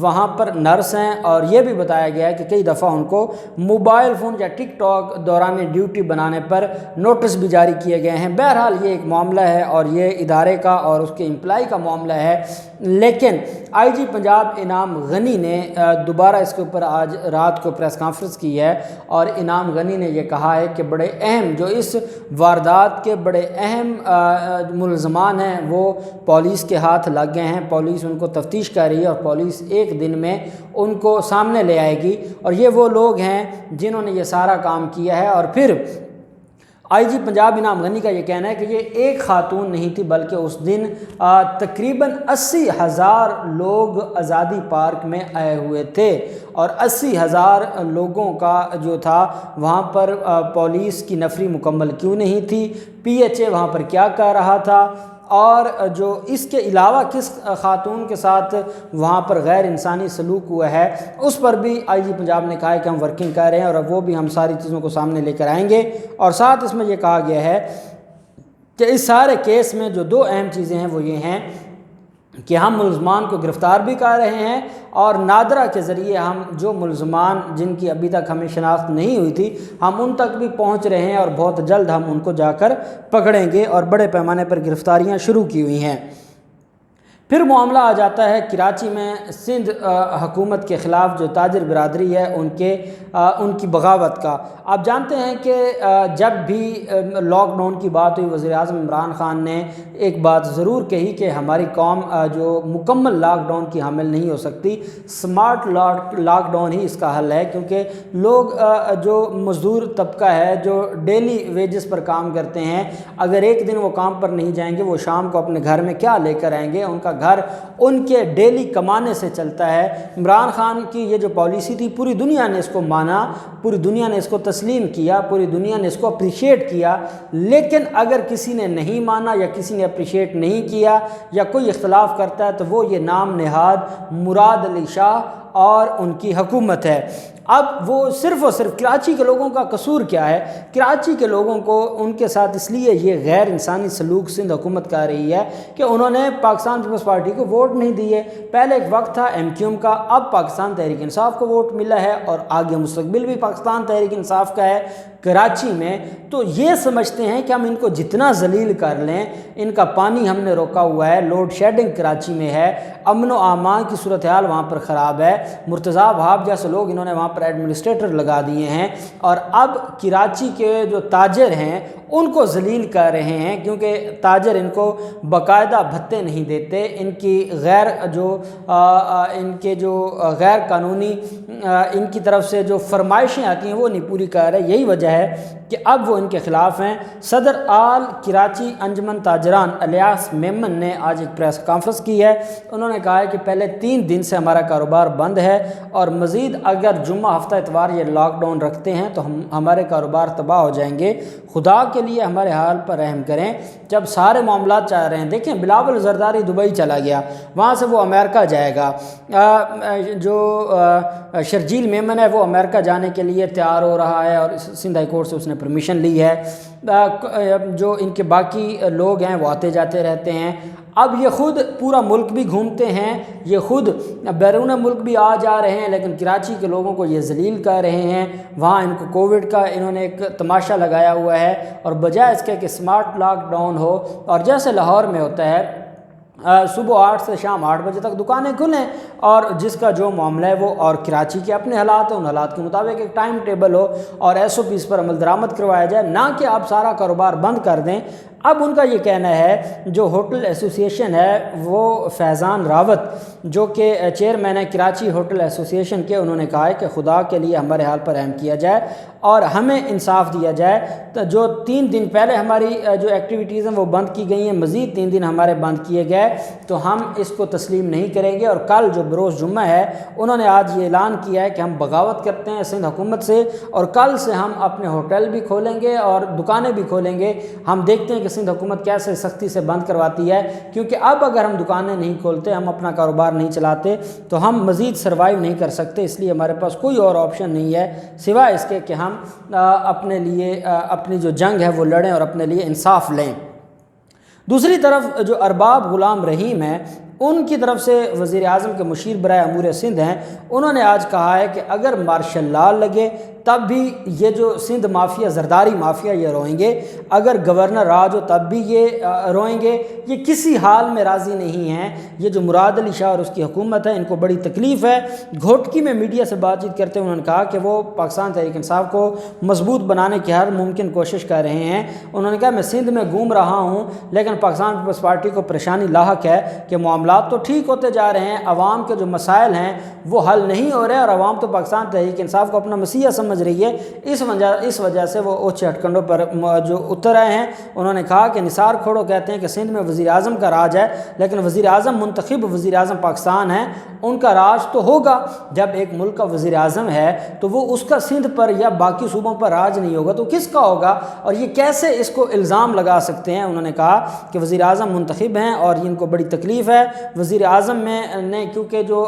وہاں پر نرس ہیں، اور یہ بھی بتایا گیا ہے کہ کئی دفعہ ان کو موبائل فون یا ٹک ٹاک دوران ڈیوٹی بنانے پر نوٹس بھی جاری کیے گئے ہیں۔ بہرحال یہ ایک معاملہ ہے اور یہ ادارے کا اور اس کے امپلائی کا معاملہ ہے، لیکن آئی جی پنجاب انعام غنی نے دوبارہ اس کے اوپر آج رات کو پریس کانفرنس کی ہے، اور انعام غنی نے یہ کہا ہے کہ بڑے اہم جو اس واردات کے بڑے اہم ملزمان ہیں وہ پولیس کے ہاتھ لگ گئے ہیں۔ پولیس ان کو تفتیش کر رہی ہے اور پولیس ایک دن میں ان کو سامنے لے آئے گی، اور یہ وہ لوگ ہیں جنہوں نے یہ سارا کام کیا ہے۔ اور پھر آئی جی پنجاب انعام غنی کا یہ کہنا ہے کہ یہ ایک خاتون نہیں تھی، بلکہ اس دن تقریباً 80,000 لوگ آزادی پارک میں آئے ہوئے تھے، اور 80,000 لوگوں کا جو تھا وہاں پر پولیس کی نفری مکمل کیوں نہیں تھی، پی ایچ اے وہاں پر کیا کر رہا تھا، اور جو اس کے علاوہ کس خاتون کے ساتھ وہاں پر غیر انسانی سلوک ہوا ہے اس پر بھی آئی جی پنجاب نے کہا ہے کہ ہم ورکنگ کر رہے ہیں، اور وہ بھی ہم ساری چیزوں کو سامنے لے کر آئیں گے۔ اور ساتھ اس میں یہ کہا گیا ہے کہ اس سارے کیس میں جو دو اہم چیزیں ہیں وہ یہ ہیں کہ ہم ملزمان کو گرفتار بھی کر رہے ہیں، اور نادرہ کے ذریعے ہم جو ملزمان جن کی ابھی تک ہمیں شناخت نہیں ہوئی تھی ہم ان تک بھی پہنچ رہے ہیں، اور بہت جلد ہم ان کو جا کر پکڑیں گے، اور بڑے پیمانے پر گرفتاریاں شروع کی ہوئی ہیں۔ پھر معاملہ آ جاتا ہے کراچی میں سندھ حکومت کے خلاف جو تاجر برادری ہے ان کی بغاوت کا۔ آپ جانتے ہیں کہ جب بھی لاک ڈاؤن کی بات ہوئی وزیر اعظم عمران خان نے ایک بات ضرور کہی کہ ہماری قوم جو مکمل لاک ڈاؤن کی حامل نہیں ہو سکتی، سمارٹ لاک ڈاؤن ہی اس کا حل ہے، کیونکہ لوگ جو مزدور طبقہ ہے جو ڈیلی ویجز پر کام کرتے ہیں، اگر ایک دن وہ کام پر نہیں جائیں گے وہ شام کو اپنے گھر میں کیا لے کر آئیں گے؟ ان کا گھر ان کے ڈیلی کمانے سے چلتا ہے۔ عمران خان کی یہ جو پالیسی تھی پوری دنیا نے اس کو مانا، پوری دنیا نے اس کو تسلیم کیا، پوری دنیا نے اس کو اپریشیٹ کیا، لیکن اگر کسی نے نہیں مانا یا کسی نے اپریشیٹ نہیں کیا یا کوئی اختلاف کرتا ہے تو وہ یہ نام نہاد مراد علی شاہ اور ان کی حکومت ہے۔ اب وہ صرف اور صرف کراچی کے لوگوں کا قصور کیا ہے؟ کراچی کے لوگوں کو ان کے ساتھ اس لیے یہ غیر انسانی سلوک سندھ حکومت کر رہی ہے کہ انہوں نے پاکستان پیپلز پارٹی کو ووٹ نہیں دیے۔ پہلے ایک وقت تھا ایم کیو ایم کا، اب پاکستان تحریک انصاف کو ووٹ ملا ہے، اور آگے مستقبل بھی پاکستان تحریک انصاف کا ہے کراچی میں۔ تو یہ سمجھتے ہیں کہ ہم ان کو جتنا ذلیل کر لیں، ان کا پانی ہم نے روکا ہوا ہے، لوڈ شیڈنگ کراچی میں ہے، امن و امان کی صورتحال وہاں پر خراب ہے، مرتضیٰ وہاب جیسے لوگ انہوں نے وہاں پر ایڈمنسٹریٹر لگا دیے ہیں، اور اب کراچی کے جو تاجر ہیں ان کو ذلیل کر رہے ہیں، کیونکہ تاجر ان کو باقاعدہ بھتے نہیں دیتے، ان کی غیر قانونی ان کی طرف سے جو فرمائشیں آتی ہیں وہ نہیں پوری کر رہے۔ یہی وجہ ہے کہ اب وہ ان کے خلاف ہیں۔ صدر آل کراچی انجمن تاجران الیاس میمن نے آج ایک پریس کانفرنس کی ہے۔ انہوں نے کہا ہے کہ پہلے 3 دن سے ہمارا کاروبار بند ہے، اور مزید اگر جمعہ ہفتہ اتوار یہ لاک ڈاؤن رکھتے ہیں تو ہمارے کاروبار تباہ ہو جائیں گے۔ خدا کے لیے ہمارے حال پر رحم کریں۔ جب سارے معاملات چاہ رہے ہیں، دیکھیں بلاول زرداری دبئی چلا گیا، وہاں سے وہ امریکہ جائے گا، جو شرجیل میمن ہے وہ امریکہ جانے کے لیے تیار ہو رہا ہے، اور سندھ ہائی کورٹ سے اس نے پرمیشن لی ہے۔ جو ان کے باقی لوگ ہیں وہ آتے جاتے رہتے ہیں۔ اب یہ خود پورا ملک بھی گھومتے ہیں، یہ خود بیرون ملک بھی آ جا رہے ہیں، لیکن کراچی کے لوگوں کو یہ ذلیل کر رہے ہیں۔ وہاں ان کو کووڈ کا انہوں نے ایک تماشا لگایا ہوا ہے، اور بجائے اس کے کہ سمارٹ لاک ڈاؤن ہو، اور جیسے لاہور میں ہوتا ہے صبح 8 سے شام 8 بجے تک دکانیں کھلیں، اور جس کا جو معاملہ ہے وہ، اور کراچی کے اپنے حالات ہیں، ان حالات کے مطابق ایک ٹائم ٹیبل ہو اور ایس او پیز پر عمل درآمد کروایا جائے، نہ کہ آپ سارا کاروبار بند کر دیں۔ اب ان کا یہ کہنا ہے، جو ہوٹل ایسوسیشن ہے وہ فیضان راوت جو کہ چیئرمین ہے کراچی ہوٹل ایسوسیشن کے، انہوں نے کہا ہے کہ خدا کے لیے ہمارے حال پر رحم کیا جائے اور ہمیں انصاف دیا جائے۔ تو جو 3 دن پہلے ہماری جو ایکٹیویٹیز ہیں وہ بند کی گئی ہیں، مزید 3 دن ہمارے بند کیے گئے، تو ہم اس کو تسلیم نہیں کریں گے۔ اور کل جو بروز جمعہ ہے انہوں نے آج یہ اعلان کیا ہے کہ ہم بغاوت کرتے ہیں سندھ حکومت سے، اور کل سے ہم اپنے ہوٹل بھی کھولیں گے اور دکانیں بھی کھولیں گے۔ ہم دیکھتے ہیں کہ سندھ حکومت کیسے سختی سے بند کرواتی ہے، کیونکہ اب اگر ہم دکانیں نہیں کھولتے، ہم اپنا کاروبار نہیں چلاتے، تو ہم مزید سروائیو نہیں کر سکتے۔ اس لیے ہمارے پاس کوئی اور آپشن نہیں ہے سوائے اس کے کہ ہم اپنے لیے اپنی جو جنگ ہے وہ لڑیں اور اپنے لیے انصاف لیں۔ دوسری طرف جو ارباب غلام رحیم ہے ان کی طرف سے وزیر اعظم کے مشیر برائے امور سندھ ہیں، انہوں نے آج کہا ہے کہ اگر مارشل لا لگے تب بھی یہ جو سندھ مافیا، زرداری مافیا، یہ روئیں گے، اگر گورنر راج ہو تب بھی یہ روئیں گے، یہ کسی حال میں راضی نہیں ہیں۔ یہ جو مراد علی شاہ اور اس کی حکومت ہے، ان کو بڑی تکلیف ہے۔ گھوٹکی میں میڈیا سے بات چیت کرتے ہوئے انہوں نے کہا کہ وہ پاکستان تحریک انصاف کو مضبوط بنانے کی ہر ممکن کوشش کر رہے ہیں۔ انہوں نے کہا میں سندھ میں گھوم رہا ہوں لیکن پاکستان پیپلز پارٹی کو پریشانی لاحق ہے کہ معاملات تو ٹھیک ہوتے جا رہے ہیں، عوام کے جو مسائل ہیں وہ حل نہیں ہو رہے، اور عوام تو پاکستان تحریک انصاف کو اپنا مسیحا سمجھ رہی ہے، اس وجہ سے وہ اونچے ہتھکنڈوں پر جو اتر آئے ہیں۔ انہوں نے کہا کہ نثار کھوڑو کہتے ہیں کہ سندھ میں وزیر اعظم کا راج ہے، لیکن وزیر اعظم منتخب وزیر اعظم پاکستان ہے، ان کا راج تو ہوگا۔ جب ایک ملک کا وزیر اعظم ہے تو وہ اس کا سندھ پر یا باقی صوبوں پر راج نہیں ہوگا تو کس کا ہوگا؟ اور یہ کیسے اس کو الزام لگا سکتے ہیں؟ انہوں نے کہا کہ وزیر اعظم منتخب ہیں اور ان کو بڑی تکلیف ہے۔ وزیر اعظم نے کیونکہ جو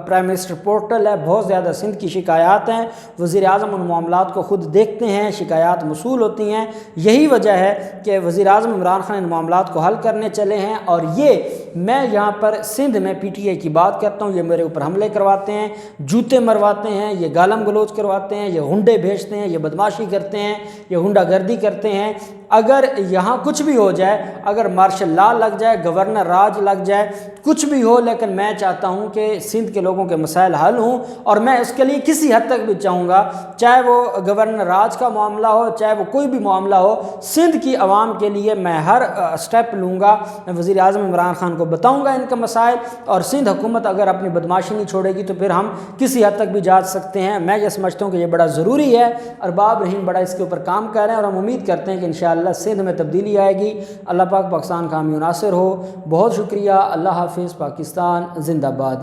پرائم منسٹر پورٹل ہے، بہت زیادہ سندھ کی شکایات ہیں، وزیر اعظم ان معاملات کو خود دیکھتے ہیں، شکایات موصول ہوتی ہیں، یہی وجہ ہے کہ وزیر اعظم عمران خان ان معاملات کو حل کرنے چلے ہیں۔ اور یہ میں یہاں پر سندھ میں پی ٹی آئی کی بات کرتا ہوں، یہ میرے اوپر حملے کرواتے ہیں، جوتے مرواتے ہیں، یہ گالم گلوچ کرواتے ہیں، یہ ہنڈے بھیجتے ہیں، یہ بدماشی کرتے ہیں، یہ ہنڈا گردی کرتے ہیں۔ اگر یہاں کچھ بھی ہو جائے، اگر مارشل لا لگ جائے، گورنر راج لگ جائے، کچھ بھی ہو، لیکن میں چاہتا ہوں کہ سندھ کے لوگوں کے مسائل حل ہوں، اور میں اس کے لیے کسی حد تک بھی چاہوں گا، چاہے وہ گورنر راج کا معاملہ ہو، چاہے وہ کوئی بھی معاملہ ہو، سندھ کی عوام کے لیے میں ہر سٹیپ لوں گا۔ میں وزیر اعظم عمران خان کو بتاؤں گا ان کے مسائل، اور سندھ حکومت اگر اپنی بدماشی نہیں چھوڑے گی تو پھر ہم کسی حد تک بھی جا سکتے ہیں۔ میں یہ سمجھتا ہوں کہ یہ بڑا ضروری ہے، ارباب رحیم بڑا اس کے اوپر کام کر رہے ہیں، اور ہم امید کرتے ہیں کہ انشاءاللہ سندھ میں تبدیلی آئے گی۔ اللہ پاک پاکستان کا حامی و ناصر ہو۔ بہت شکریہ۔ اللہ حافظ۔ پاکستان زندہ باد۔